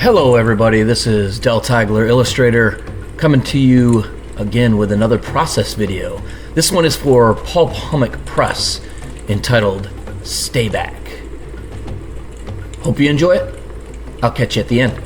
Hello everybody, this is Teigeler Illustrator coming to you again with another process video. This one is for Pulp Hummock Press entitled Stay Back. Hope you enjoy it. I'll catch you at the end.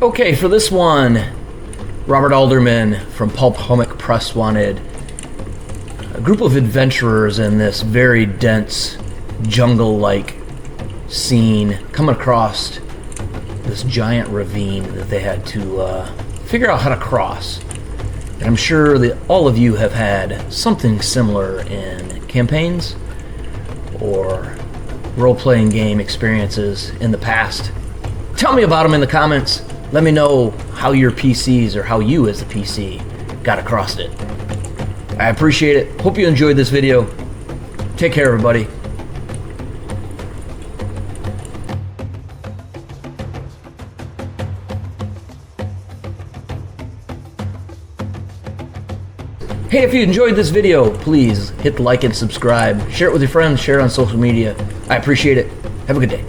Okay, for this one, Robert Alderman from Pulp Hummock Press wanted a group of adventurers in this very dense, jungle-like scene coming across this giant ravine that they had to figure out how to cross. And I'm sure that all of you have had something similar in campaigns or role-playing game experiences in the past. Tell me about them in the comments. Let me know how your PCs, or how you as the PC, got across it. I appreciate it. Hope you enjoyed this video. Take care, everybody. Hey, if you enjoyed this video, please hit the like and subscribe. Share it with your friends. Share it on social media. I appreciate it. Have a good day.